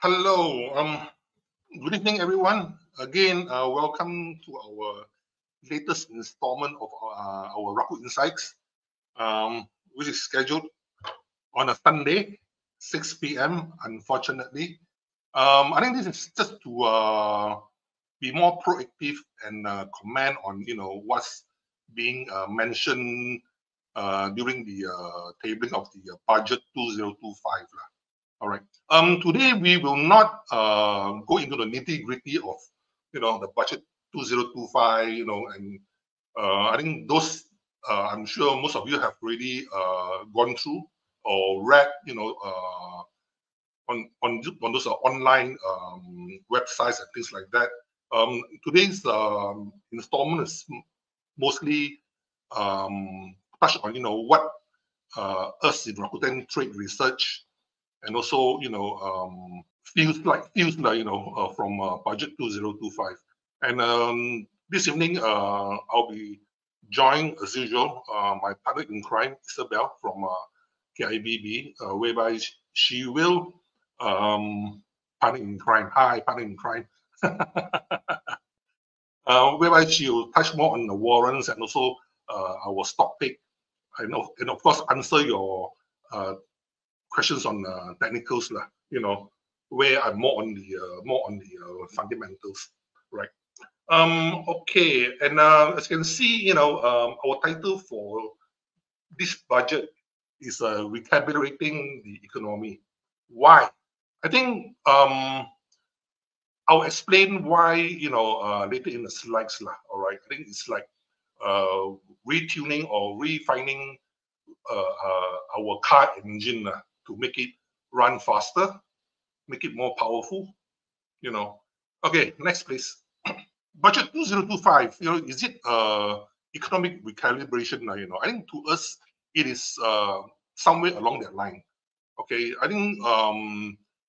Hello. Good evening, everyone. Again, welcome to our latest installment of our Rakuten Insights, which is scheduled on a Sunday, 6 p.m. Unfortunately, I think this is just to be more proactive and comment on what's being mentioned during the tabling of the budget 2025. All right. Today we will not go into the nitty-gritty of the budget 2025. And I think those I'm sure most of you have already gone through or read on those online websites and things like that. Today's installment is mostly touch on what us in Rakuten Trade Research and also feels like from budget 2025. And this evening I'll be joined as usual my partner in crime Isabelle from KIBB, whereby she will partner in crime. Hi, partner in crime. Whereby she will touch more on the warrants and also our stock pick, and of course answer your questions on technicals, where I'm more on the fundamentals, right? Okay, and as you can see, our title for this budget is recalibrating the economy. Why? I think I'll explain why later in the slides, all right. I think it's like retuning or refining our car engine to make it run faster, make it more powerful. Okay, next please. Budget 2025, is it economic recalibration? I think to us it is somewhere along that line. Okay, I think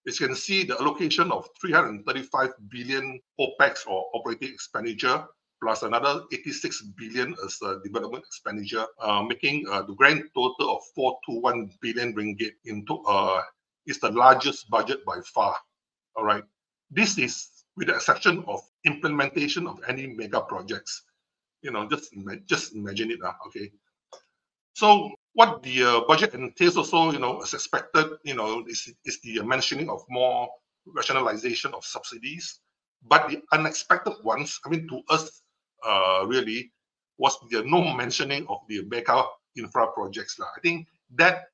as you can see, the allocation of 335 billion OPEX or operating expenditure plus another 86 billion as development expenditure, making the grand total of 421 billion ringgit is the largest budget by far. All right, this is with the exception of implementation of any mega projects. Just imagine it. Okay, so what the budget entails also, as expected, is the mentioning of more rationalization of subsidies, but the unexpected ones, I mean, to us, really, was the no mentioning of the mega infra projects. I think that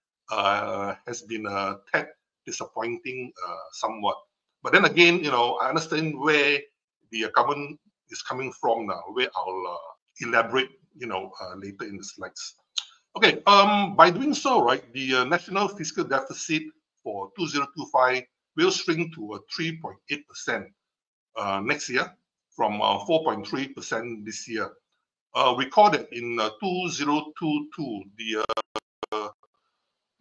has been a tad disappointing somewhat. But then again, I understand where the government is coming from now, where I'll elaborate, later in the slides. Okay, by doing so, right, the national fiscal deficit for 2025 will shrink to 3.8% next year from 4.3% this year. Recall that in 2022, the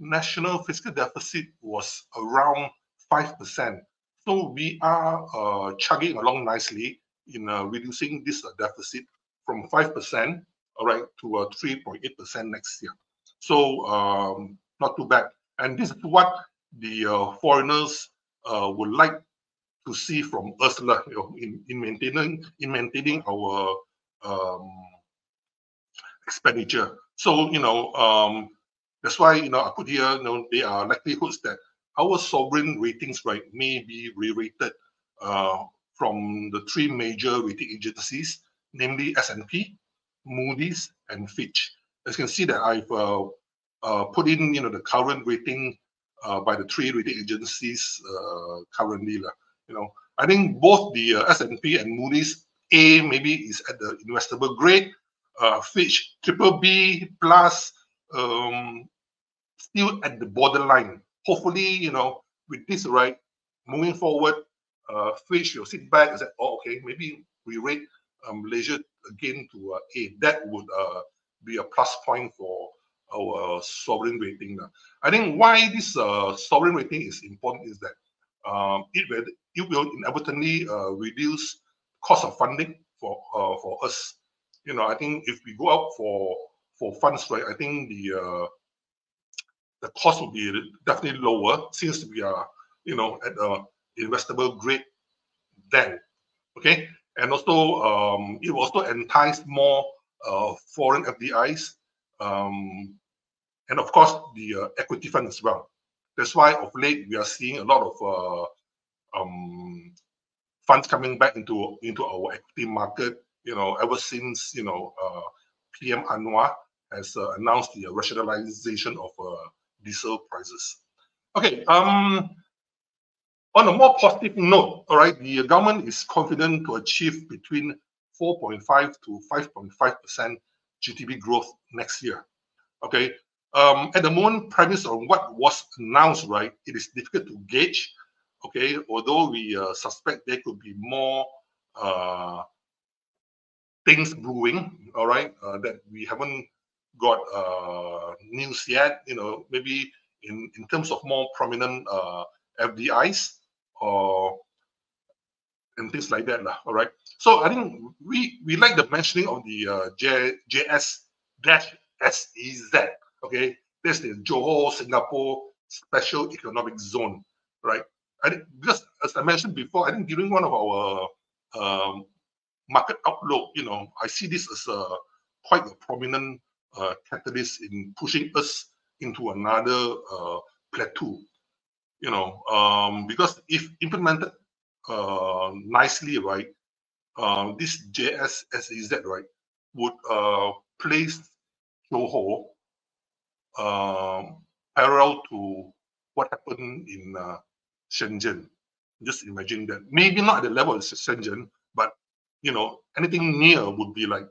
national fiscal deficit was around 5%. So we are chugging along nicely in reducing this deficit from 5%, all right, to 3.8% next year. So not too bad. And this is what the foreigners would like to see from us, in maintaining our expenditure. So that's why I put here, there are likelihoods that our sovereign ratings, right, may be re-rated from the three major rating agencies, namely S&P, Moody's, and Fitch. As you can see that I've put in the current rating by the three rating agencies currently. I think both the S&P and Moody's A maybe is at the investable grade, Fitch BBB plus still at the borderline. Hopefully, with this, right, moving forward, Fitch will sit back and say, oh, okay, maybe we rate Malaysia again to A. That would be a plus point for our sovereign rating. I think why this sovereign rating is important is that it will inevitably reduce cost of funding for us. I think if we go out for funds, right, I think the cost will be definitely lower since we are, at investable grade then. Okay, and also it will also entice more foreign FDIs, and of course the equity fund as well. That's why of late we are seeing a lot of funds coming back into our equity market. Ever since PM Anwar has announced the rationalization of diesel prices. Okay. On a more positive note, all right, the government is confident to achieve between 4.5 to 5.5% GDP growth next year. Okay. At the moment, premise on what was announced, right, it is difficult to gauge. Okay, although we suspect there could be more things brewing, all right, that we haven't got news yet. Maybe in terms of more prominent FDIs or and things like that, all right. So I think we like the mentioning of the JS-SEZ. Okay, that's the Johor Singapore Special Economic Zone, right? I think because as I mentioned before, I think during one of our market outlook, I see this as quite a prominent catalyst in pushing us into another plateau. Because if implemented nicely, right, this JS-SEZ, right, would place Johor parallel to what happened in Shenzhen. Just imagine that. Maybe not at the level of Shenzhen, but anything near would be like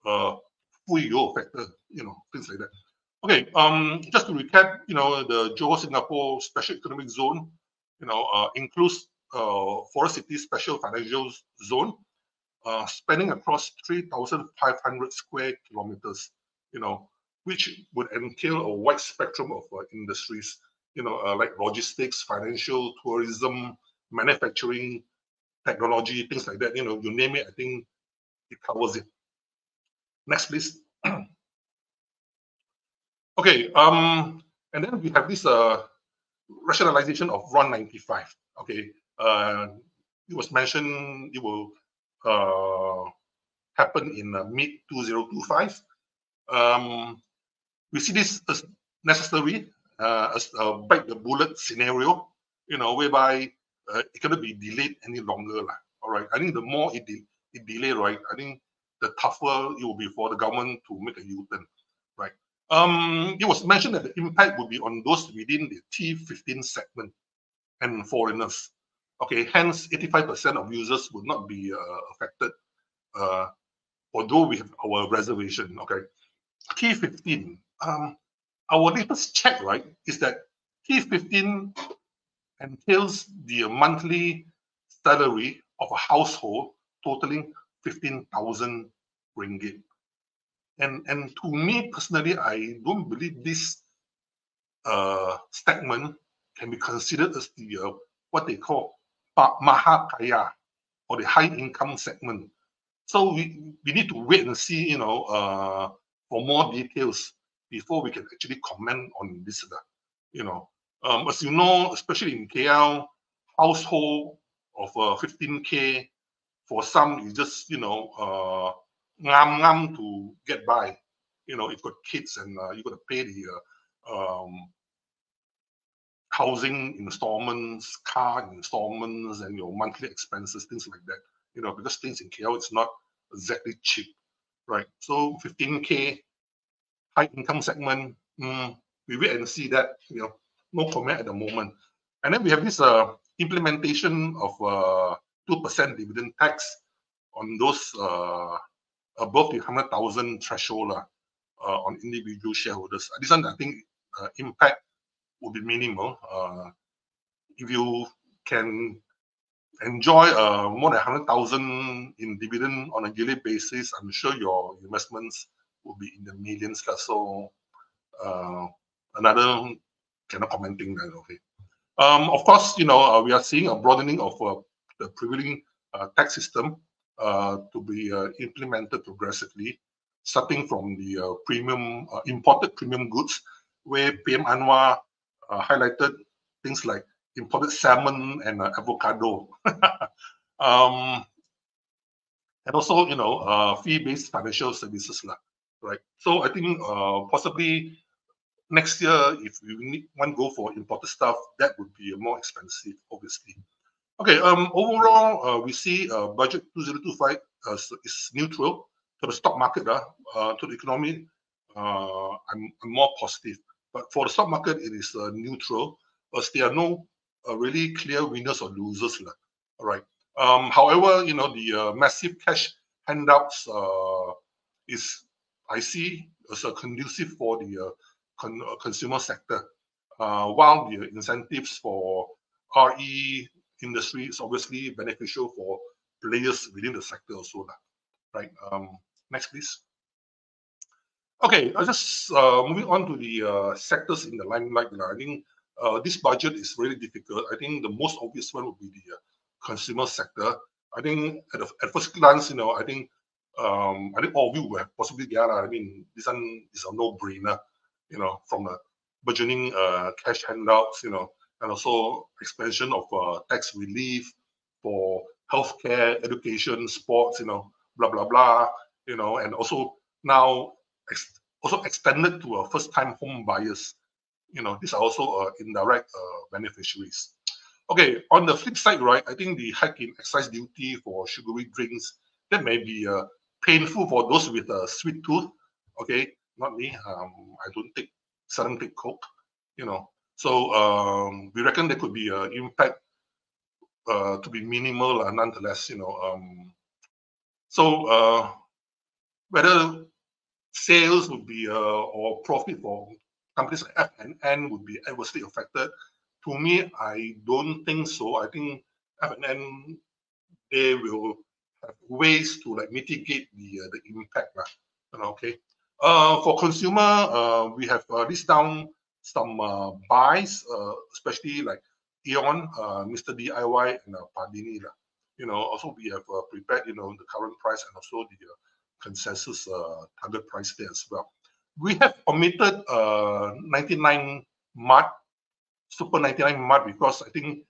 Fuyo factor, things like that. Okay, just to recap, the Johor Singapore Special Economic Zone, includes Forest City Special Financial Zone, spanning across 3,500 square kilometers, which would entail a wide spectrum of industries, like logistics, financial, tourism, manufacturing, technology, things like that. You name it, I think it covers it. Next, please. Okay, and then we have this rationalization of RON 95. Okay, it was mentioned it will happen in mid 2025. We see this as necessary as a bite the bullet scenario, whereby it cannot be delayed any longer. All right, I think the more it delay, right, I think the tougher it will be for the government to make a U-turn, right? It was mentioned that the impact would be on those within the T15 segment and foreigners. Okay, hence 85% of users would not be affected, although we have our reservation. Okay, T15. Our latest check, right, is that T15 entails the monthly salary of a household totaling 15,000 ringgit. And to me personally, I don't believe this segment can be considered as the what they call maha kaya or the high income segment. So we need to wait and see, for more details before we can actually comment on this. As you know, especially in KL, household of 15K, for some is just ngam to get by. You've got kids and you've got to pay the housing installments, car installments, and your monthly expenses, things like that. Because things in KL, it's not exactly cheap, right? So 15K, high income segment, we wait and see that. No comment at the moment. And then we have this implementation of 2% dividend tax on those above the 100,000 threshold on individual shareholders. This one, I think, impact will be minimal. If you can enjoy more than 100,000 in dividend on a yearly basis, I'm sure your investments will be in the millions. So another kind of commenting that. Okay. Of course, we are seeing a broadening of the prevailing tax system to be implemented progressively, starting from the premium imported premium goods, where PM Anwar highlighted things like imported salmon and avocado. And also, fee-based financial services, right? So I think possibly next year, if we want to go for imported stuff, that would be more expensive, obviously. Okay. Overall, we see budget 2025 is neutral to the stock market. To the economy, I'm more positive. But for the stock market, it is neutral, as there are no really clear winners or losers. All right. However, the massive cash handouts is, I see, as a conducive for the consumer sector, while the incentives for RE industry is obviously beneficial for players within the sector also, right? Next, please. Okay, just moving on to the sectors in the limelight. I think this budget is really difficult. I think the most obvious one would be the consumer sector. I think at first glance, I think all of you will have possibly get. I mean, this one is a no-brainer. From the burgeoning cash handouts, and also expansion of tax relief for healthcare, education, sports, blah blah blah, and also now also extended to first-time home buyers. These are also indirect beneficiaries. Okay, on the flip side, right, I think the hike in excise duty for sugary drinks, that may be painful for those with a sweet tooth. Okay, not me. I don't seldom take Coke. So we reckon there could be an impact to be minimal nonetheless. So whether sales would be or profit for companies like F&N would be adversely affected. To me, I don't think so. I think F&N, they will have ways to mitigate the impact. Okay. For consumer, we have list down some buys, especially like Eon, Mr. DIY, and Padini. Also we have prepared, the current price and also the consensus target price there as well. We have omitted 99 Mart, Super 99 Mart, because I think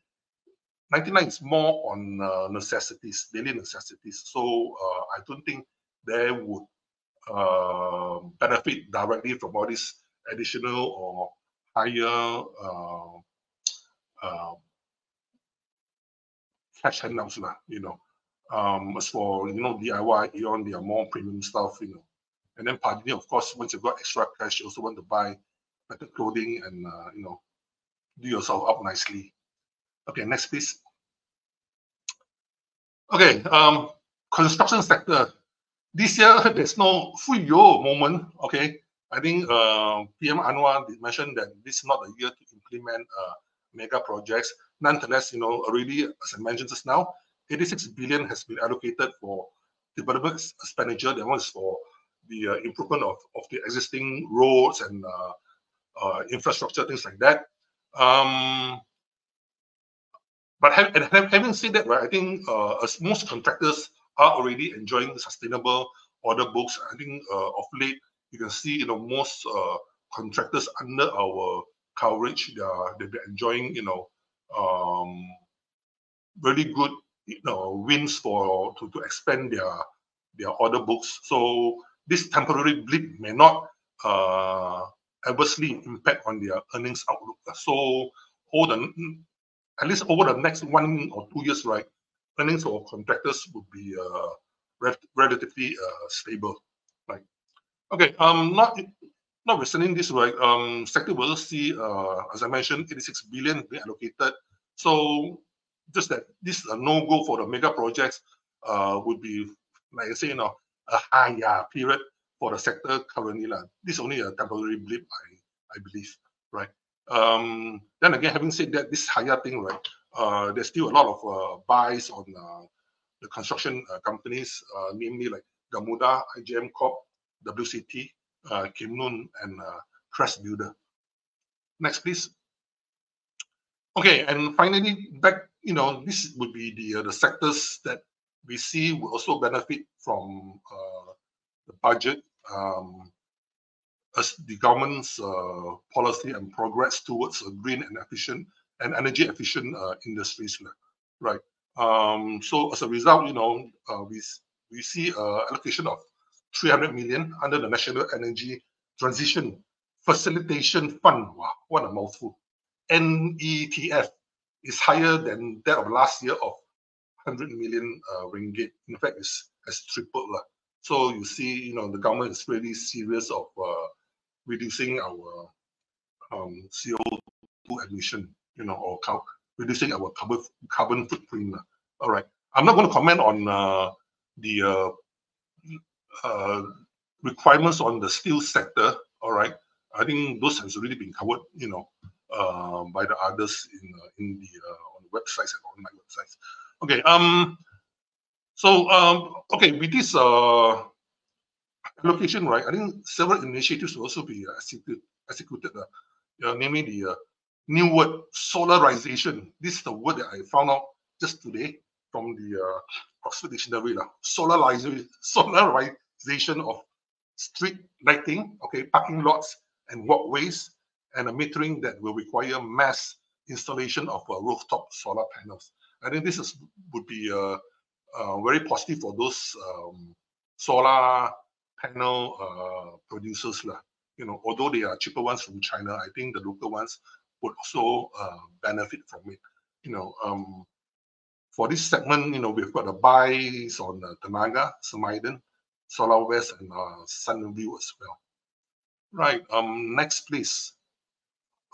99 is more on necessities, daily necessities. So I don't think they would benefit directly from all this additional or higher cash handouts, as for DIY, Eon, they are more premium stuff, and then Padini, of course, once you've got extra cash, you also want to buy better clothing and do yourself up nicely. Okay, next please. Okay, construction sector. This year there's no fuyo moment. Okay, I think PM Anwar did mention that this is not a year to implement mega projects. Nonetheless, already, as I mentioned just now, 86 billion has been allocated for development expenditure. That one is for the improvement of the existing roads and infrastructure, things like that. But having said that, right, I think as most contractors are already enjoying sustainable order books, I think of late you can see most contractors under our coverage, they've been enjoying really good wins to expand their order books. So this temporary blip may not adversely impact on their earnings outlook. So at least over the next 1 or 2 years, right, earnings for contractors would be relatively stable, right? Okay, notwithstanding this, right, sector will see, as I mentioned, 86 billion being allocated. So just that this is a no-go for the mega projects would be, like I say, a higher period for the sector currently. This is only a temporary blip, I believe, right? Then again, having said that, this higher thing, right, there's still a lot of buys on the construction companies, namely like Gamuda, IGM Corp, WCT, Kim Noon, and Crest Builder. Next, please. Okay, and finally, back, this would be the sectors that we see will also benefit from the budget as the government's policy and progress towards a green and efficient and energy efficient industries, right? So as a result, we see allocation of 300 million under the National Energy Transition Facilitation Fund. Wow, what a mouthful. NETF is higher than that of last year of 100 million ringgit. In fact, has tripled. So you see, the government is really serious of reducing our CO2 emission, or reducing our carbon footprint. All right. I'm not going to comment on the requirements on the steel sector. All right. I think those has already been covered, by the others in the on the websites and online websites. Okay. Okay, with this allocation, right? I think several initiatives will also be executed. Namely the new word solarization. This is the word that I found out just today from the Oxford Dictionary. Solarization of street lighting, okay, parking lots and walkways, and a metering that will require mass installation of rooftop solar panels. I think this would be very positive for those solar panel producers. Although they are cheaper ones from China, I think the local ones would also benefit from it. For this segment, we've got the buys on Kenanga, Semaiden, Solar West, and Sunview as well. Right. Next, please.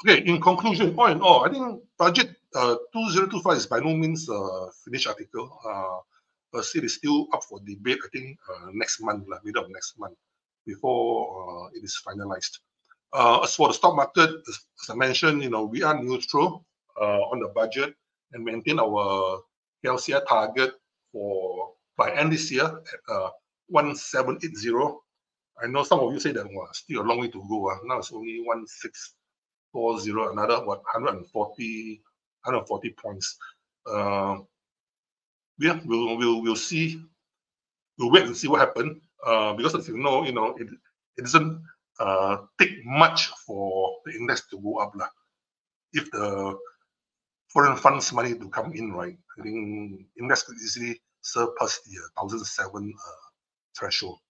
Okay. In conclusion, all in all, I think budget 2025 is by no means a finished article. It is still up for debate. I think next month, middle of next month, before it is finalized. As for the stock market, as I mentioned, we are neutral on the budget and maintain our LCR target by end this year at 1780. I know some of you say that still a long way to go. Now it's only 1640, another 140 points. Yeah, we'll see. We'll wait and see what happens. Because as you know, it doesn't take much for the index to go up. If the foreign funds money to come in, right, I think index could easily surpass the 1,007 threshold.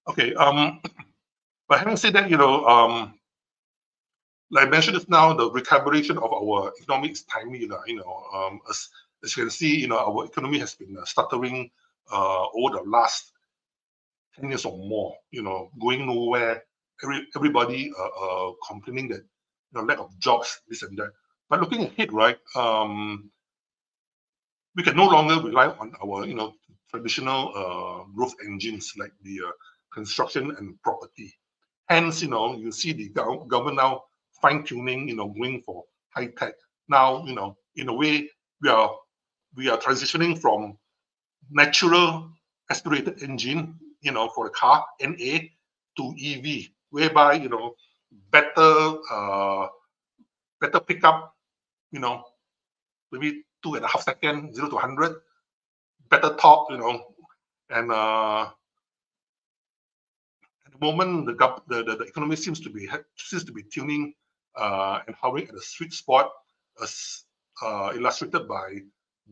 Okay. But having said that, like I mentioned just now, the recalibration of our economy is timely. As you can see, our economy has been stuttering over the last 10 years or more, going nowhere. Everybody complaining that lack of jobs, this and that. But looking ahead, right, we can no longer rely on our traditional growth engines like the construction and property. Hence, you see the government now fine-tuning, going for high tech. Now, in a way, we are transitioning from natural aspirated engine, for the car, NA, to EV, whereby, better pickup, maybe 2.5 seconds, 0 to 100, better torque, and at the moment the economy seems to be tuning and hovering at a sweet spot, as illustrated by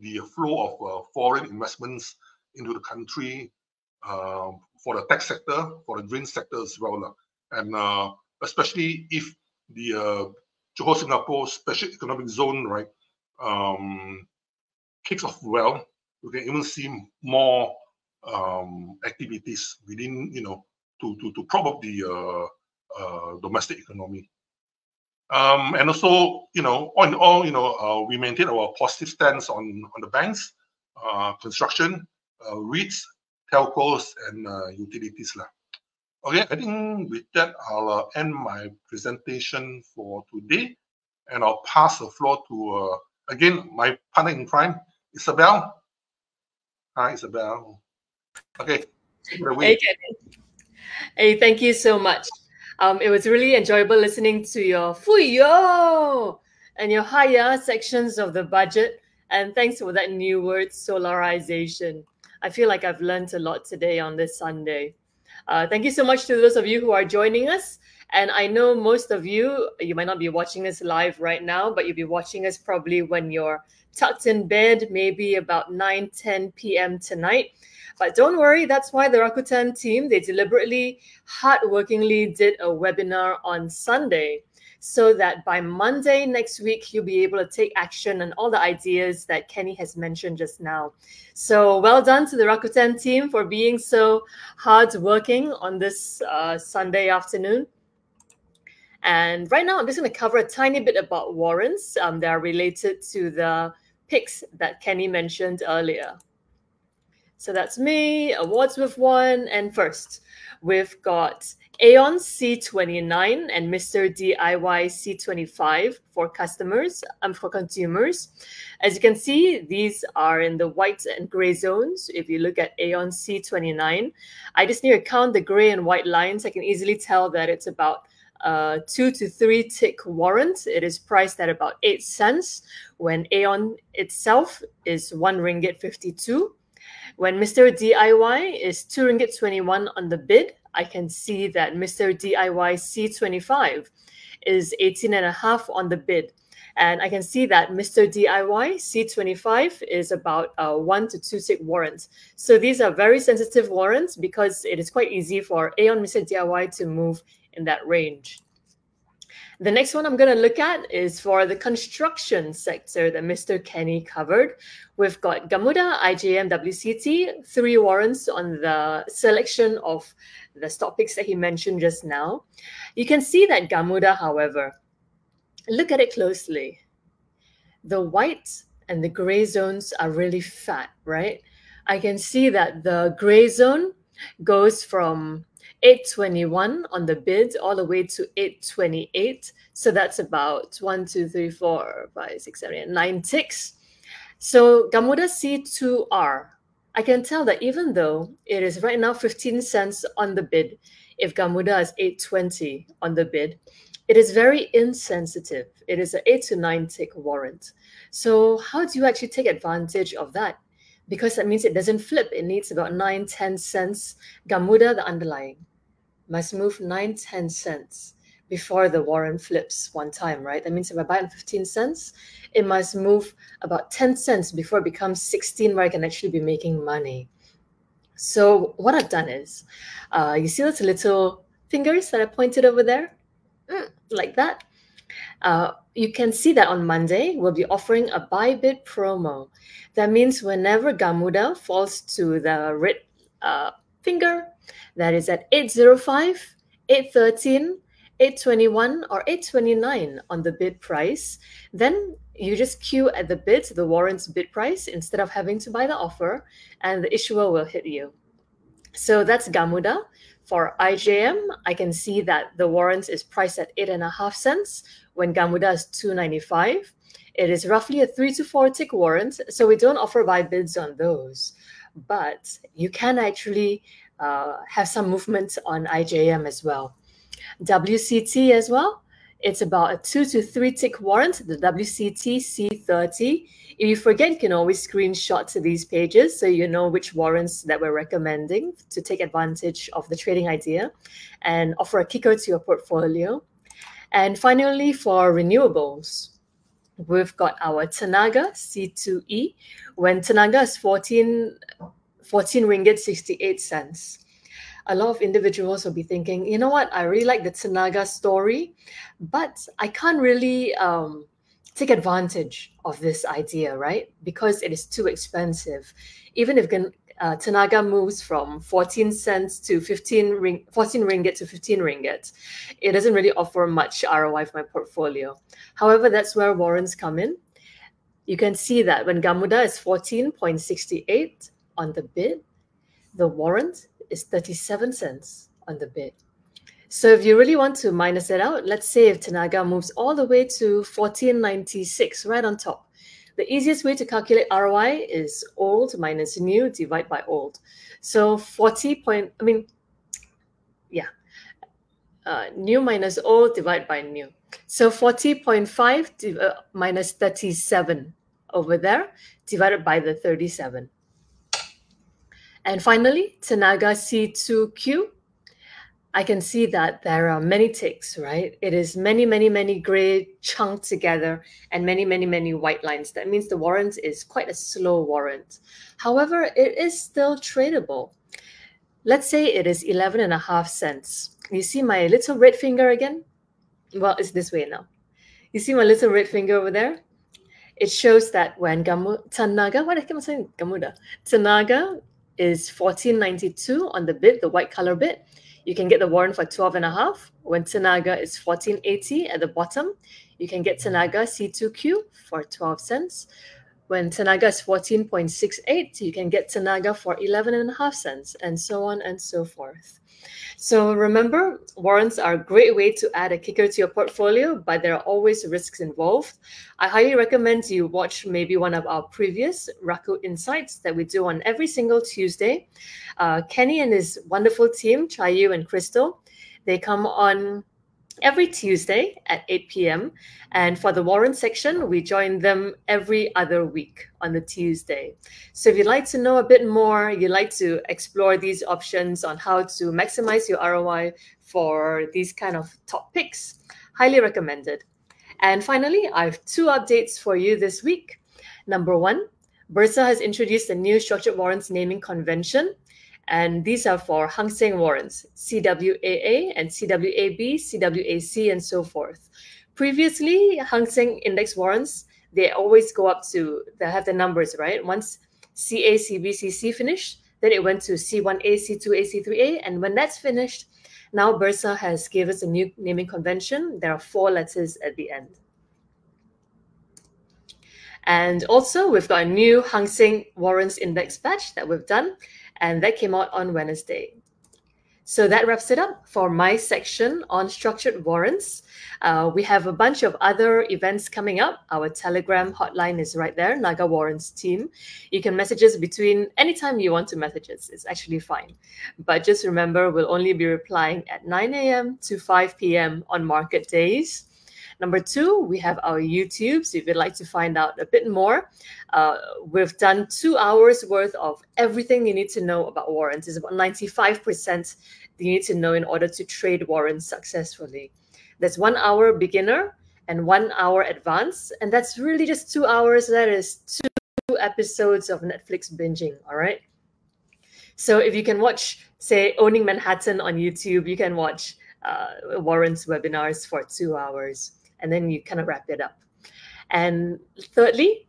the flow of foreign investments into the country for the tech sector, for the green sector as well, and especially if the Johor Singapore Special Economic Zone, right, kicks off well, we can even see more activities within, to prop up the domestic economy. And also, all in all, we maintain our positive stance on the banks, construction, REITs, telcos, and utilities. Okay, I think with that, I'll end my presentation for today, and I'll pass the floor to, again, my partner in crime, Isabelle. Hi, Isabelle. Okay, take it away. Hey, thank you so much. It was really enjoyable listening to your fuyo and your higher sections of the budget. And thanks for that new word, solarization. I feel like I've learned a lot today on this Sunday. Thank you so much to those of you who are joining us. And I know most of you, you might not be watching us live right now, but you'll be watching us probably when you're tucked in bed, maybe about 9-10 p.m. tonight. But don't worry, that's why the Rakuten team, they deliberately, hardworkingly did a webinar on Sunday, so that by Monday next week, you'll be able to take action on all the ideas that Kenny has mentioned just now. So well done to the Rakuten team for being so hardworking on this Sunday afternoon. And right now, I'm just going to cover a tiny bit about warrants that are related to the picks that Kenny mentioned earlier. So that's me, awards with one. And first, we've got Aeon C29 and Mr. DIY C25 for customers and for consumers. As you can see, these are in the white and gray zones. If you look at Aeon C29, I just need to count the gray and white lines. I can easily tell that it's about 2 to 3 tick warrant. It is priced at about 8 cents when Aeon itself is 1 ringgit 52. When Mr. DIY is 2 ringgit 21 on the bid, I can see that Mr. DIY C25 is 18.5 on the bid. And I can see that Mr. DIY C25 is about 1 to 2 tick warrants. So these are very sensitive warrants because it is quite easy for Aeon Mr. DIY to move in that range. The next one I'm going to look at is for the construction sector that Mr. Kenny covered. We've got Gamuda, IJM, WCT, 3 warrants on the selection of the stock picks that he mentioned just now. You can see that Gamuda, however, look at it closely. The white and the gray zones are really fat, right? I can see that the gray zone goes from 821 on the bid all the way to 828. So that's about 1, 2, 3, 4, 5, 6, 7, 8, 9 ticks. So Gamuda C2R, I can tell that even though it is right now 15 cents on the bid, if Gamuda is 820 on the bid, it is very insensitive. It is an 8 to 9 tick warrant. So how do you actually take advantage of that? Because that means it doesn't flip. It needs about 9-10 cents. Gamuda, the underlying, must move 9-10 cents before the warrant flips one time, right? That means if I buy it at 15 cents, it must move about 10 cents before it becomes 16, where I can actually be making money. So what I've done is, you see those little fingers that I pointed over there? Like that. You can see that on Monday, we'll be offering a buy bid promo. That means whenever Gamuda falls to the red finger, that is at 805, 813, 821, or 829 on the bid price, then you just queue at the bid, the warrant's bid price, instead of having to buy the offer, and the issuer will hit you. So that's Gamuda. For IJM, I can see that the warrant is priced at 8.5 cents when Gamuda is 2.95. It is roughly a 3 to 4 tick warrant, so we don't offer buy bids on those. But you can actually have some movement on IJM as well. WCT as well, it's about a 2 to 3 tick warrant, the WCT C30. If you forget, you can always screenshot to these pages so you know which warrants that we're recommending to take advantage of the trading idea and offer a kicker to your portfolio. And finally, for renewables, we've got our Kenanga C2E when Kenanga is 14 ringgit 68 cents. A lot of individuals will be thinking, you know what, I really like the Kenanga story, but I can't really take advantage of this idea, right? Because it is too expensive. Even if Kenanga moves from 14 cents to 14 ringgit to 15 ringgit, it doesn't really offer much ROI for my portfolio. However, that's where warrants come in. You can see that when Gamuda is 14.68 on the bid, the warrant is 37 cents on the bid. So if you really want to minus it out, let's say if Kenanga moves all the way to 14.96, right on top, the easiest way to calculate ROI is old minus new divided by old. So new minus old divided by new. So 40.5 minus 37 over there divided by the 37. And finally, Kenanga C2Q. I can see that there are many ticks, right? It is many, many, many gray chunked together and many, many, many white lines. That means the warrant is quite a slow warrant. However, it is still tradable. Let's say it is 11.5 cents. You see my little red finger again? Well, it's this way now. You see my little red finger over there? It shows that when Tenaga, what I keep saying, Gamuda, Tenaga is 14.92 on the bid, the white color bid. You can get the warrant for 12.5. When Tenaga is 14.80 at the bottom, you can get Tenaga C2Q for 12 cents. When Tenaga is 14.68, you can get Tenaga for 11.5 cents, and so on and so forth. So remember, warrants are a great way to add a kicker to your portfolio, but there are always risks involved. I highly recommend you watch maybe one of our previous Rakuten Insights that we do on every single Tuesday. Kenny and his wonderful team, Chayu and Crystal, they come on every Tuesday at 8 p.m. And for the warrant section, we join them every other week on the Tuesday. So if you'd like to know a bit more, you'd like to explore these options on how to maximize your ROI for these kind of top picks, highly recommended. And finally, I have 2 updates for you this week. Number 1, Bursa has introduced a new structured warrants naming convention. And these are for Hang Seng warrants, CWAA and CWAB, CWAC, and so forth. Previously, Hang Seng index warrants, they always go up to, they have the numbers, right? Once CA, CB, CC finished, then it went to C1A, C2A, C3A. And when that's finished, now Bursa has given us a new naming convention. There are 4 letters at the end. And also, we've got a new Hang Seng Warrants Index batch that we've done, and that came out on Wednesday. So that wraps it up for my section on structured warrants. We have a bunch of other events coming up. Our Telegram hotline is right there, NagaWarrants team. You can message us between anytime you want to message us. It's actually fine. But just remember, we'll only be replying at 9 a.m. to 5 p.m. on market days. Number 2, we have our YouTube. So if you'd like to find out a bit more, we've done 2 hours worth of everything you need to know about warrants. It's about 95% you need to know in order to trade warrants successfully. There's 1 hour beginner and 1 hour advanced. And that's really just 2 hours. That is 2 episodes of Netflix binging, all right? So if you can watch, say, Owning Manhattan on YouTube, you can watch warrants webinars for 2 hours. And then you kind of wrap it up. And thirdly,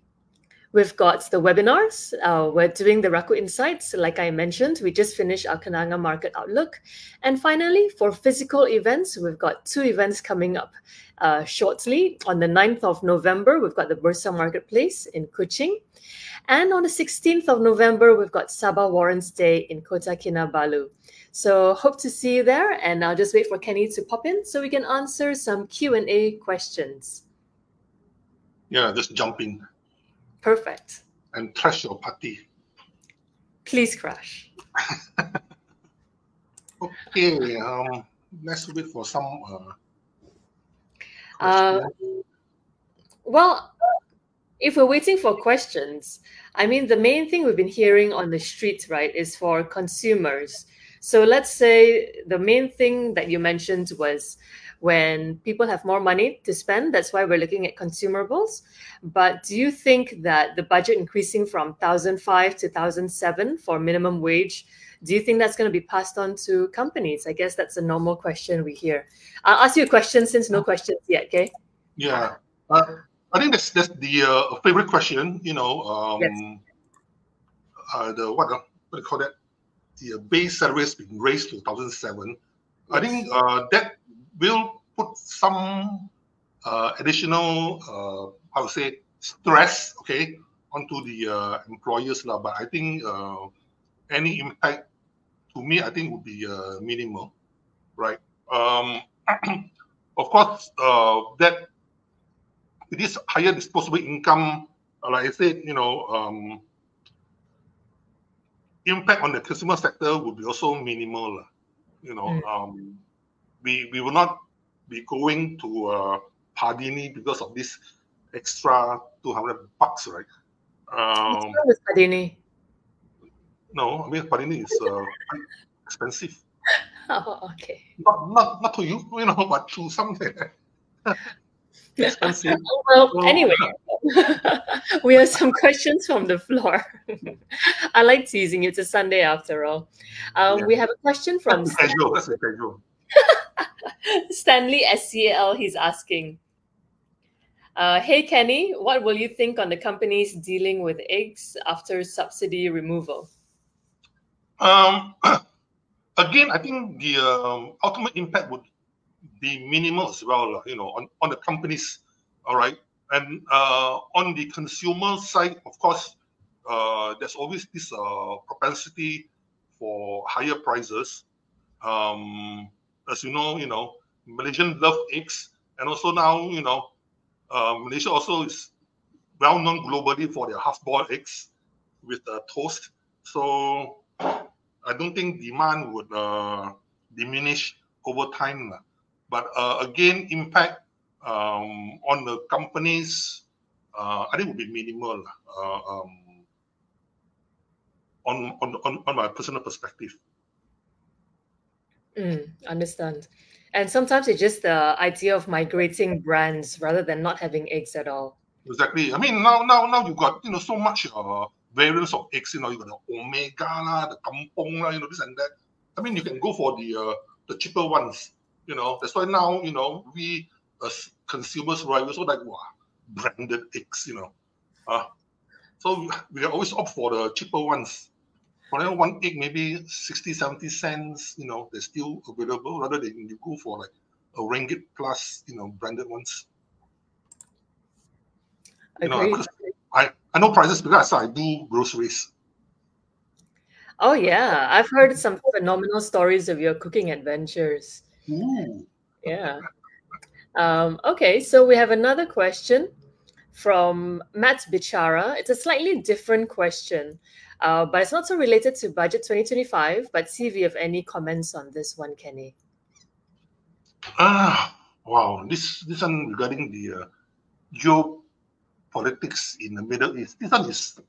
we've got the webinars. We're doing the Rakuten Insights. Like I mentioned, we just finished our Kenanga Market Outlook. And finally, for physical events, we've got 2 events coming up shortly. On the 9th of November, we've got the Bursa Marketplace in Kuching. And on the 16th of November, we've got Sabah Warrants Day in Kota Kinabalu. So hope to see you there, and I'll just wait for Kenny to pop in so we can answer some Q&A questions. Yeah, just jump in. Perfect. And trash your party. Please crash. Okay, let's wait for some well, if we're waiting for questions, I mean, the main thing we've been hearing on the street, right, is for consumers. So let's say the main thing that you mentioned was when people have more money to spend, that's why we're looking at consumables. But do you think that the budget increasing from 1,005 to 1,007 for minimum wage, do you think that's going to be passed on to companies? I guess that's a normal question we hear. I'll ask you a question since no questions yet, okay? Yeah. I think that's the favorite question, you know, Yes. What do you call that? The base salary has been raised to 1,007. I think that will put some additional, how to say, stress, okay, onto the employers. But I think any impact, to me, I think would be minimal, right? Of course, that it is higher disposable income, like I said, you know, impact on the consumer sector would be also minimal. You know, we will not be going to Pardini because of this extra $200, right? What's wrong with Pardini? No, I mean Pardini is expensive. Oh, okay. Not to you, but to something expensive. Well, So, anyway, we have some questions from the floor. I like teasing you. It's a Sunday after all. yeah, We have a question from that's casual. That's a casual. Stanley SCL. He's asking, hey, Kenny, what will you think on the companies dealing with eggs after subsidy removal? Again, I think the ultimate impact would be minimal as well, on the companies. All right. And on the consumer side, of course, there's always this propensity for higher prices. As you know, Malaysians love eggs, and also now, Malaysia also is well known globally for their half-boiled eggs with toast. So I don't think demand would diminish over time. But again, impact on the companies, I think would be minimal on my personal perspective. Understand. And sometimes it's just the idea of migrating brands rather than not having eggs at all. Exactly. I mean, now you got so much variants of eggs. You got the Omega lah, the Kampong lah, this and that. I mean, you can go for the cheaper ones. That's why now we as consumers, right, we also like branded eggs. So we always opt for the cheaper ones. For example, one egg maybe 60, 70 cents. They're still available rather than you go for like a ringgit plus. Branded ones. Because I know prices because I do groceries. Oh yeah, I've heard some phenomenal stories of your cooking adventures. Ooh. Yeah. Okay, so we have another question from Matt Bichara. It's a slightly different question, but it's not so related to budget 2025. But see if you have any comments on this one, Kenny. Wow. This one regarding the geopolitics in the Middle East. This one is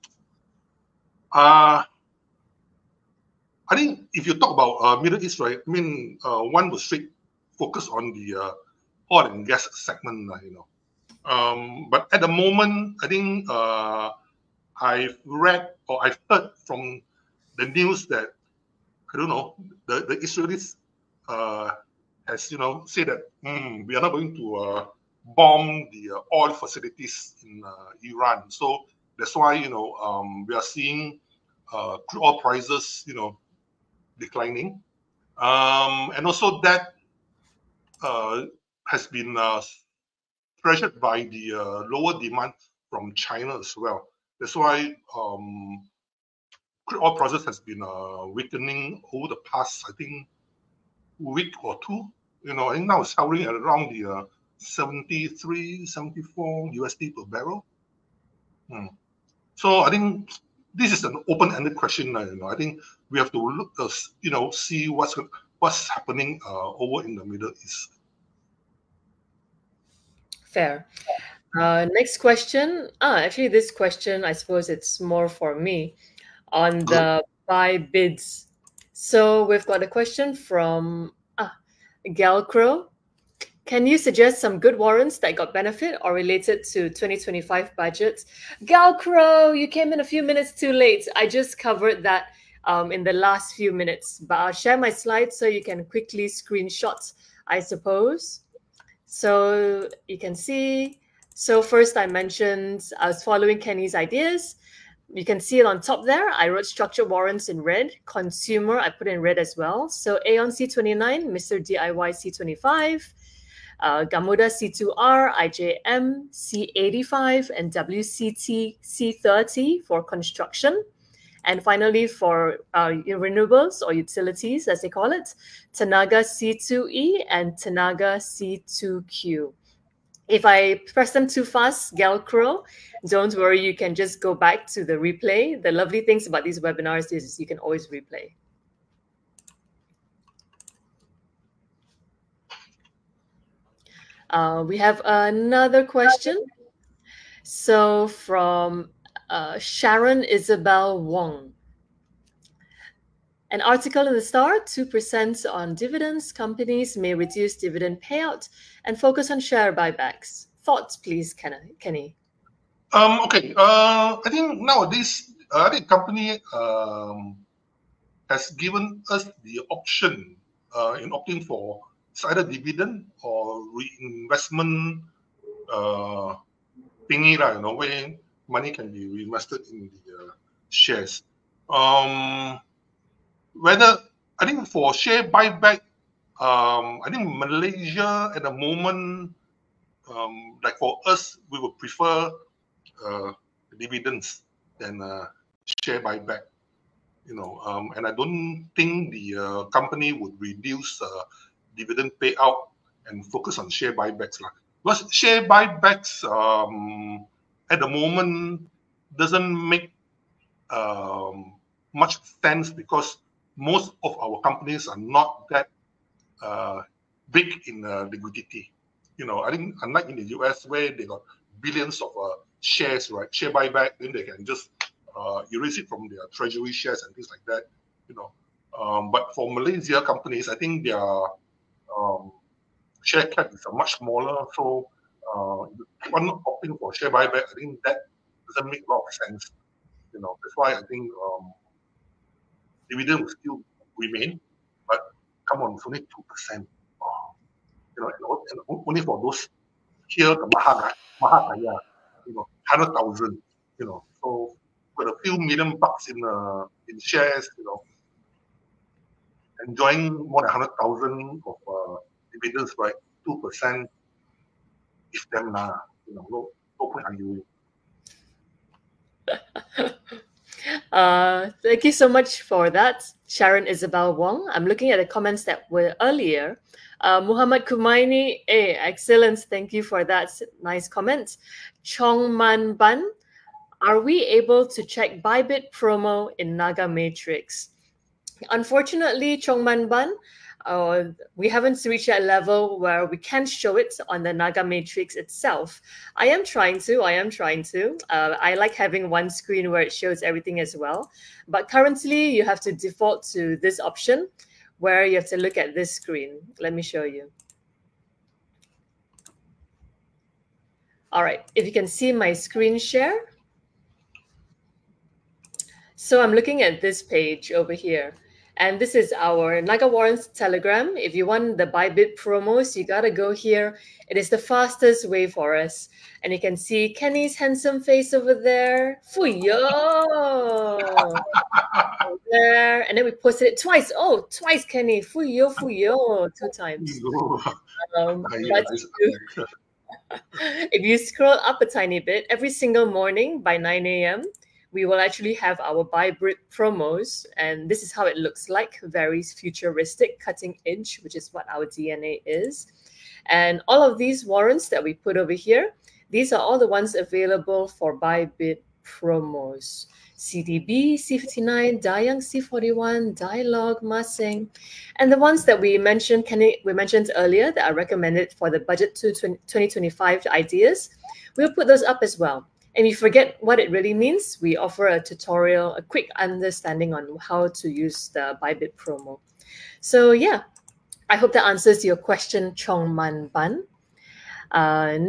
I think if you talk about Middle East, right? I mean, one was straight focus on the oil and gas segment, But at the moment, I think I've read or I've heard from the news that I don't know the Israelis has said that we are not going to bomb the oil facilities in Iran. So that's why we are seeing crude oil prices declining, and also that has been pressured by the lower demand from China as well. That's why crude oil prices has been weakening over the past, I think, week or two. I think now it's hovering at around the 73, 74 USD per barrel. So I think this is an open-ended question. I think we have to look, see what's happening over in the Middle East. Fair. Next question. Actually, this question, I suppose it's more for me on the buy bids. So we've got a question from Galcro. Can you suggest some good warrants that got benefit or related to 2025 budgets? Galcro, you came in a few minutes too late. I just covered that in the last few minutes, but I'll share my slides so you can quickly screenshot, I suppose. So you can see. So first I mentioned I was following Kenny's ideas. You can see it on top there. I wrote structured warrants in red. Consumer, I put in red as well. So Aeon C29, Mr. DIY C25, Gamuda C2R, IJM C85, and WCT C30 for construction. And finally, for renewables or utilities, as they call it, Tenaga C2E and Tenaga C2Q. If I press them too fast, Galcro, don't worry, you can just go back to the replay. The lovely things about these webinars is you can always replay. We have another question. So from Sharon Isabelle Wong. An article in the Star, 2% on dividends. Companies may reduce dividend payout and focus on share buybacks. Thoughts, please, Kenny. Okay. I think nowadays, I think company has given us the option in opting for either dividend or reinvestment thingy, where money can be reinvested in the shares. Whether I think for share buyback, I think Malaysia at the moment, like for us, we would prefer dividends than share buyback. And I don't think the company would reduce dividend payout and focus on share buybacks. Because share buybacks at the moment doesn't make much sense because most of our companies are not that big in liquidity. I think unlike in the US where they got billions of shares, right? Share buyback, then they can just erase it from their treasury shares and things like that. But for Malaysia companies, I think their share cap is much smaller. So if I'm not opting for share buyback, I think that doesn't make a lot of sense. That's why I think dividend will still remain, but come on, it's only 2%. And only for those here, the Mahakaya, 100,000, so with a few $1 million in shares, enjoying more than 100,000 of dividends, right? 2%, if them no point arguing. Thank you so much for that, Sharon Isabelle Wong. I'm looking at the comments that were earlier. Muhammad Kumaini, excellent. Thank you for that nice comment. Chong Man Ban, are we able to check Bybit promo in Naga Matrix? Unfortunately, Chong Man Ban, we haven't reached that level where we can show it on the Naga Matrix itself. I am trying to. I like having one screen where it shows everything as well. But currently, you have to default to this option where you have to look at this screen. Let me show you. All right, if you can see my screen share. So I'm looking at this page over here. And this is our NagaWarrants Telegram. If you want the Bybit promos, you got to go here. It is the fastest way for us. And you can see Kenny's handsome face over there. Fuyo! There. And then we posted it twice. Oh, twice, Kenny. Fuyo, 2 times. If you scroll up a tiny bit, every single morning by 9 a.m., we will actually have our Bybit promos, and this is how it looks like, very futuristic, cutting edge, which is what our DNA is. And all of these warrants that we put over here, these are all the ones available for Bybit promos. CDB, C59, Dayang C41, Dialogue, Masing, and the ones that we mentioned earlier that are recommended for the Budget 2025 ideas, we'll put those up as well. And if you forget what it really means, we offer a tutorial, a quick understanding on how to use the Bybit promo. So yeah, I hope that answers your question, Chong Man Ban.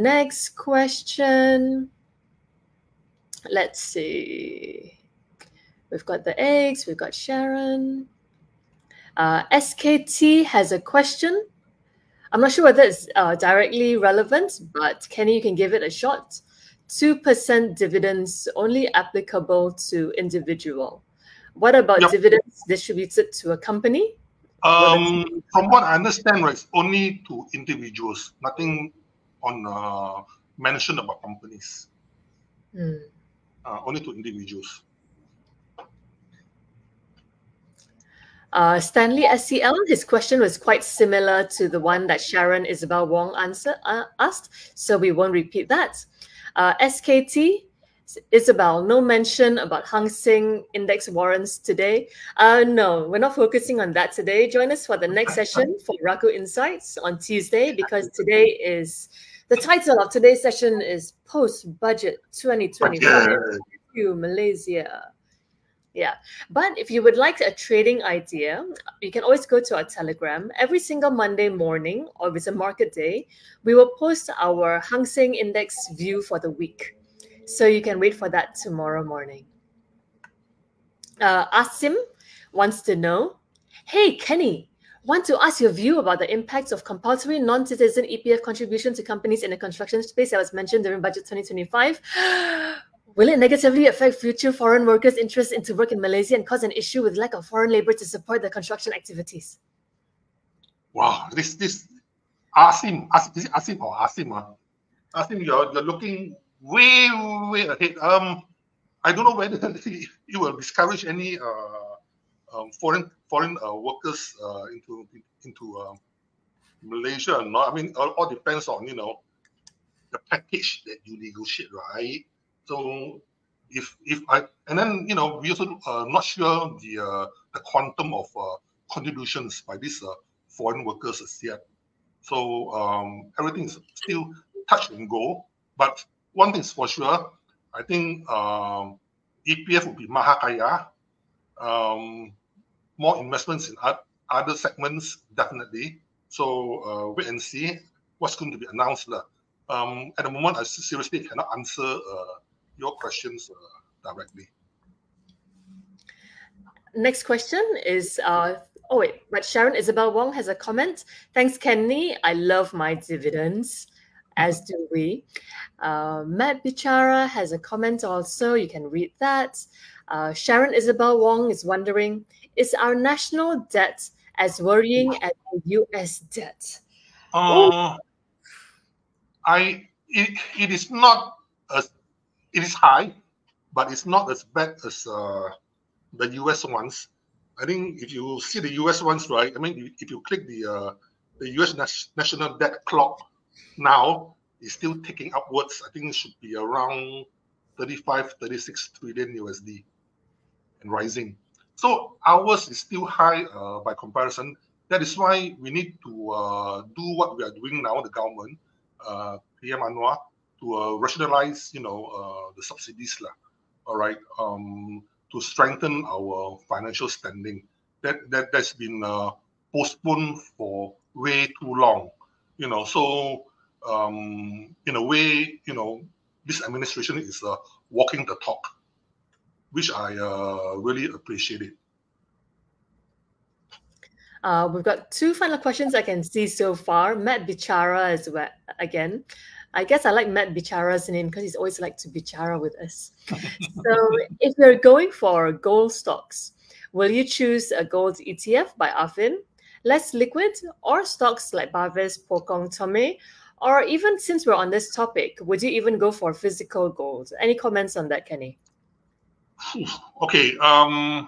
Next question. Let's see. We've got the eggs, we've got Sharon. SKT has a question. I'm not sure whether it's directly relevant, but Kenny, you can give it a shot. 2% dividends only applicable to individual. What about dividends distributed to a company? From what I understand, right, it's only to individuals. Nothing on mentioned about companies. Only to individuals. Stanley SCL, his question was quite similar to the one that Sharon Isabelle Wong asked, so we won't repeat that. SKT, Isabelle, no mention about Hang Seng index warrants today. No, we're not focusing on that today. Join us for the next session for Rakuten Insights on Tuesday, because today is, the title of today's session is Post-Budget 2025 Review Malaysia. Yeah, but if you would like a trading idea, you can always go to our Telegram. Every single Monday morning, or if it's a market day, we will post our Hang Seng Index view for the week. So you can wait for that tomorrow morning. Asim wants to know, hey, Kenny, want to ask your view about the impacts of compulsory non-citizen EPF contribution to companies in the construction space that was mentioned during Budget 2025. Will it negatively affect future foreign workers' interest into work in Malaysia and cause an issue with lack of foreign labor to support the construction activities? Wow, this Asim, is it Asim or Asim? Asim, you're looking way ahead. I don't know whether you will discourage any foreign workers into Malaysia or not. I mean, all depends on the package that you negotiate, right? So if I and then we also not sure the quantum of contributions by these foreign workers as yet. So everything is still touch and go. But one thing is for sure, I think EPF will be mahakaya. More investments in other segments, definitely. So wait and see what's going to be announced. At the moment, I seriously cannot answer your questions directly. Next question is, but Sharon Isabelle Wong has a comment. Thanks, Kenny. I love my dividends, as do we. Matt Bichara has a comment also. You can read that. Sharon Isabelle Wong is wondering, is our national debt as worrying as the US debt? It is not as, it is high, but it's not as bad as the US ones. I think if you see the US ones, right? I mean, if you click the US national debt clock now, it's still ticking upwards. I think it should be around 35, 36 trillion USD and rising. So ours is still high by comparison. That is why we need to do what we are doing now, the government, PM Anwar, to rationalize, the subsidies, all right, to strengthen our financial standing. That's been postponed for way too long, So in a way, this administration is walking the talk, which I really appreciate it. We've got two final questions I can see so far. Matt Bichara as well, again. I guess I like Matt Bichara's name because he's always like to bichara with us. So if you're going for gold stocks, will you choose a gold ETF by Afin, less liquid, or stocks like Baves, Pokong, Tome? Or even since we're on this topic, would you even go for physical gold? Any comments on that, Kenny? Okay. I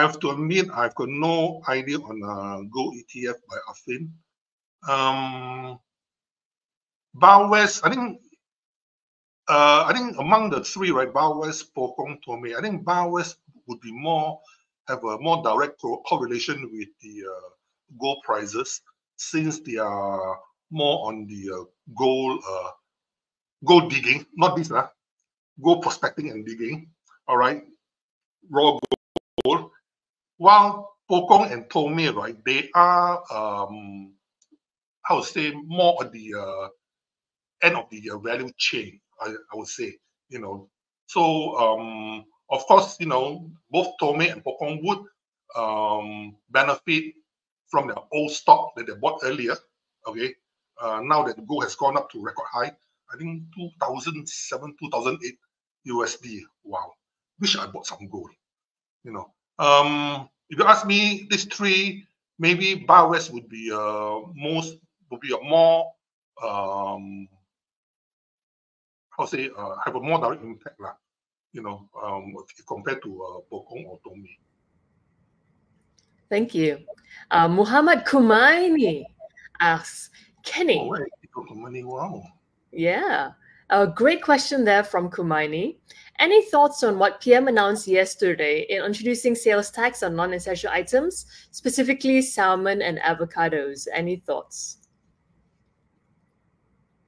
have to admit I've got no idea on gold ETF by Afin. Baves, I think among the three, right, Baves, Pokong, Tome, I think Baves would be have a more direct correlation with the gold prices, since they are more on the gold digging, not this, gold prospecting and digging, all right, raw gold. While Pokong and Tome, right, they are, I would say, more at the end of the value chain, I would say, So, of course, both Tome and Pokong would benefit from the old stock that they bought earlier, okay? Now that the gold has gone up to record high, I think 2007, 2008 USD. Wow. Wish I bought some gold, If you ask me, these three, maybe Baves would be a more have a more direct impact, compared to Pokong or Tome. Thank you. Muhammad Kumaini asks, Kenny. Wow. Yeah. A great question there from Kumaini. Any thoughts on what PM announced yesterday in introducing sales tax on non-essential items, specifically salmon and avocados? Any thoughts?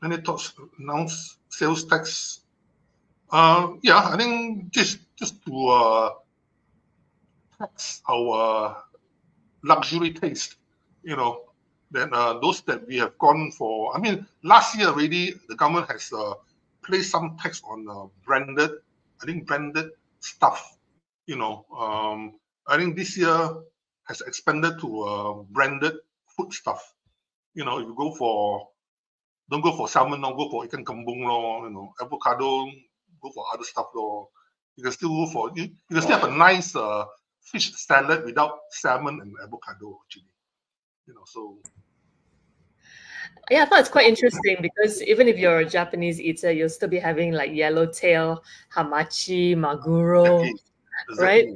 Any thoughts? Announced sales tax? Yeah, I think just to tax our luxury taste, you know, then those that we have gone for. I mean, last year already, the government has placed some tax on branded stuff, you know. I think this year has expanded to branded food stuff. You know, if you don't go for salmon, don't go for ikan kembung, you know, avocado, go for other stuff, You can still go for, you can still have a nice fish salad without salmon and avocado, actually. You know, so. Yeah, I thought it's quite interesting because even if you're a Japanese eater, you'll still be having like yellowtail, hamachi, maguro, Exactly. right?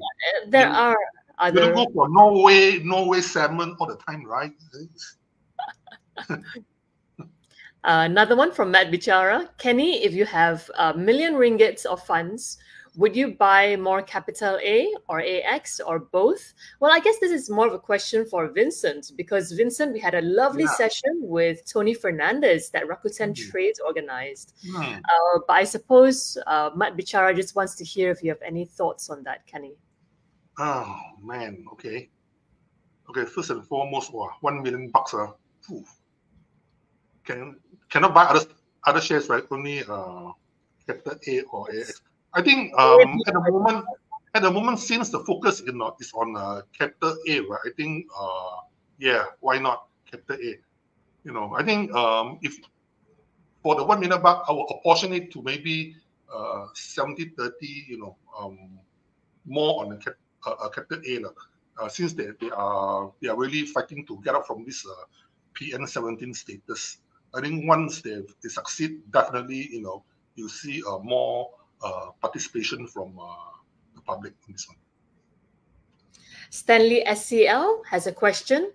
There are you don't other. go for Norway salmon all the time, right? Another one from Matt Bichara. Kenny, if you have a million ringgits of funds, would you buy more capital A or AX or both? Well, I guess this is more of a question for Vincent because Vincent, we had a lovely session with Tony Fernandez that Rakuten Trades organized. But I suppose Matt Bichara just wants to hear if you have any thoughts on that, Kenny. Oh man, okay. First and foremost, $1 million. Cannot buy other shares, right? Only capital A or AX. I think at the moment, since the focus is on capital A, right? I think yeah, why not capital A? You know, I think if for the $1 million, I will apportion it to maybe 70-30. You know, more on the capital A, since they are really fighting to get out from this PN17 status. I think once they succeed, definitely, you know, you see more participation from the public in this one. Stanley SCL has a question.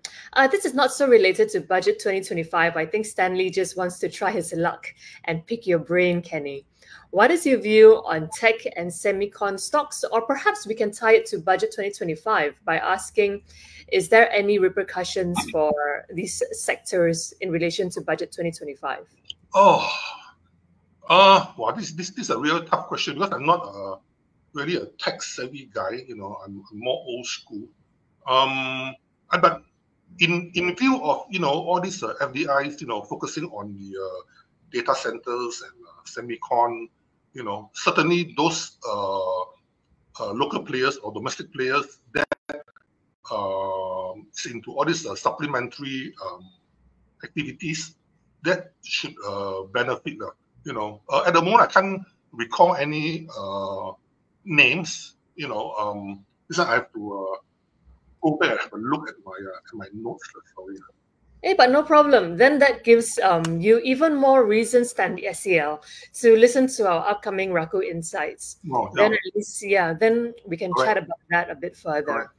This is not so related to budget 2025. I think Stanley just wants to try his luck and pick your brain, Kenny. What is your view on tech and semicon stocks? Or perhaps we can tie it to budget 2025 by asking, is there any repercussions for these sectors in relation to budget 2025? Well, this is a real tough question because I'm not really a tech savvy guy. You know, I'm more old school. But in view of, you know, all these FDIs, you know, focusing on the data centers and semicon, you know, certainly those local players or domestic players that into all these supplementary activities that should benefit. You know, at the moment I can't recall any names. You know, this one I have to go back and have a look at my notes. Sorry. Hey, but no problem. Then that gives you even more reasons than the SEL to listen to our upcoming Raku Insights. Then at least, then we can chat about that a bit further.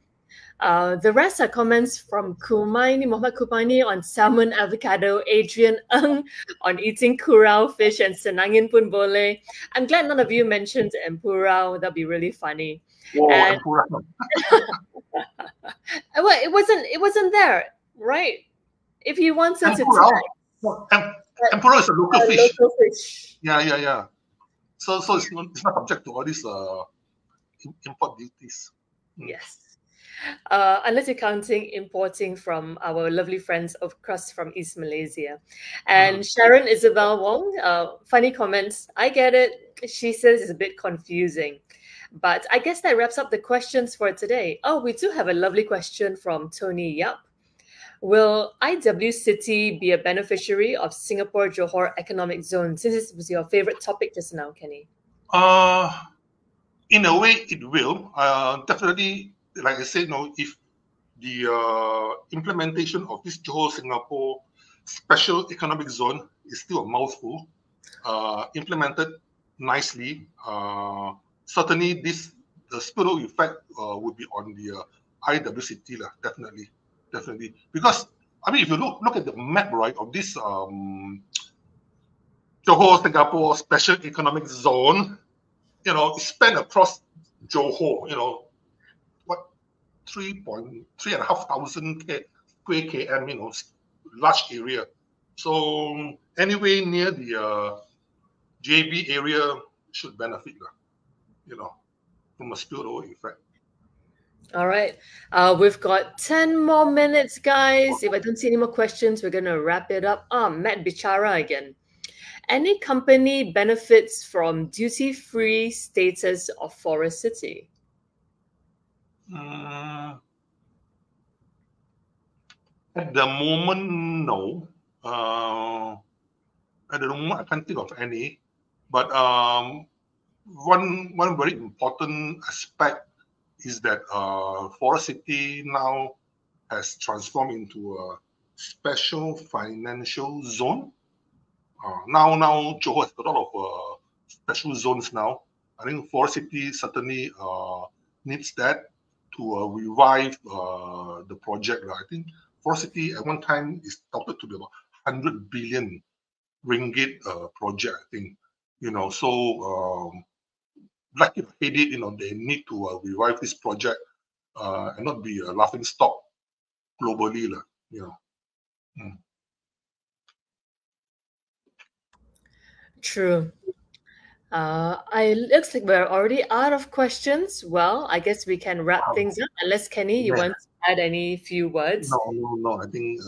The rest are comments from Kumaini, Muhammad Kumaini on salmon, avocado, Adrian Ng on eating kurau fish and senangin pun boleh. I'm glad none of you mentioned empurau. That'd be really funny. And, well, it wasn't there, right? If you wanted to tempura is a local fish. Yeah. So it's not subject to all these import duties. Yes. Unless you're counting importing from our lovely friends across from East Malaysia. And Sharon Isabelle Wong, funny comments. I get it. She says it's a bit confusing. But I guess that wraps up the questions for today. Oh, we do have a lovely question from Tony Yap. Will IW City be a beneficiary of Singapore Johor Economic Zone? Since this was your favorite topic just now, Kenny. In a way, it will. Definitely, like I said, if the implementation of this Johor Singapore Special Economic Zone is still a mouthful, implemented nicely, certainly the spillover effect would be on the IWCT, definitely. Because I mean, if you look at the map, right, of this Johor Singapore Special Economic Zone, you know, it's span across Johor, what 3,500 square km, large area. So anyway, near the JB area should benefit, from a spillover effect. All right. We've got 10 more minutes, guys. If I don't see any more questions, we're going to wrap it up. Matt Bichara again. Any company benefits from duty-free status of Forest City? At the moment, no. At the moment, I can't think of any. But one very important aspect is that Forest City now has transformed into a special financial zone. Now Johor has a lot of special zones now. I think Forest City certainly needs that to revive the project. I think Forest City at one time is touted to be about 100 billion ringgit project. I think, so like if hate it, they need to revive this project and not be a laughing stock globally, True. It looks like we're already out of questions. Well, I guess we can wrap things up. Unless Kenny, you want to add any few words? No. I think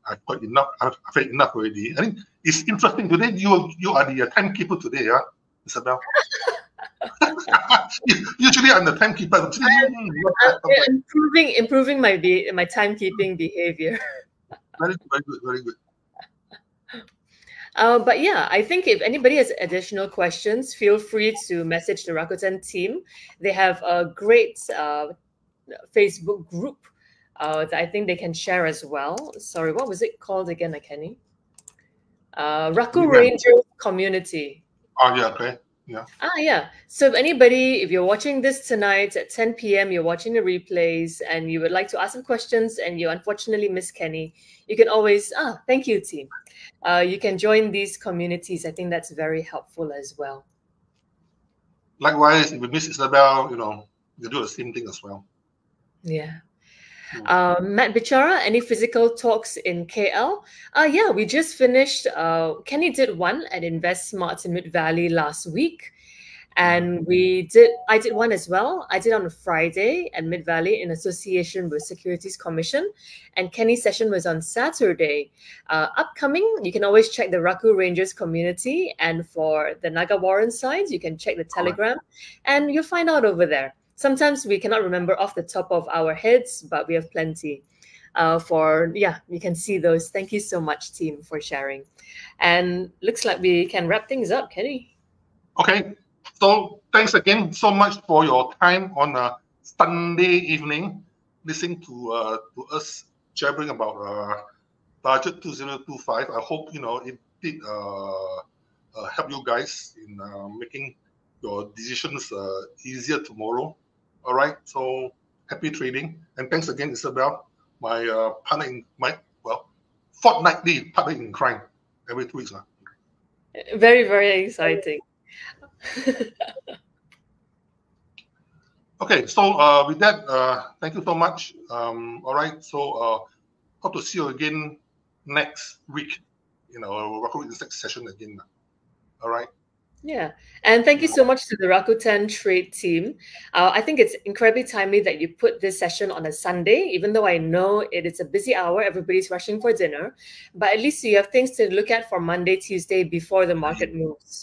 I've got enough. I've had enough already. I think it's interesting today. You are the timekeeper today, Isabelle. Usually I'm the timekeeper. I'm improving my timekeeping behavior. Very good. But yeah, I think if anybody has additional questions, feel free to message the Rakuten team. They have a great Facebook group that I think they can share as well. Sorry, what was it called again, Kenny? Raku Rangers Community. Oh, yeah, okay. Yeah. Yeah. So if you're watching this tonight at 10 p.m., you're watching the replays and you would like to ask some questions and you unfortunately miss Kenny, you can always, thank you, team. You can join these communities. I think that's very helpful as well. Likewise, if we miss Isabelle, you do the same thing as well. Yeah. Matt Bichara, any physical talks in KL? Yeah, we just finished. Kenny did one at Invest Smart in Mid Valley last week. And I did one as well. I did on a Friday at Mid Valley in association with Securities Commission. And Kenny's session was on Saturday. Upcoming, you can always check the Raku Rangers community. And for the NagaWarrants side, you can check the Telegram. And you'll find out over there. Sometimes we cannot remember off the top of our heads, but we have plenty. You can see those. Thank you so much, team, for sharing. And looks like we can wrap things up, Kenny. Okay. So thanks again so much for your time on a Sunday evening, listening to us jabbering about budget 2025. I hope it did help you guys in making your decisions easier tomorrow. All right. So happy trading, and thanks again, Isabelle, my partner in fortnightly partner in crime every 2 weeks now. Very, very exciting. Okay, so with that, thank you so much. All right, so hope to see you again next week. Rakuten next session again. All right. Yeah, and thank you so much to the Rakuten trade team. I think it's incredibly timely that you put this session on a Sunday, even though I know it is a busy hour, everybody's rushing for dinner, but at least you have things to look at for Monday, Tuesday before the market moves.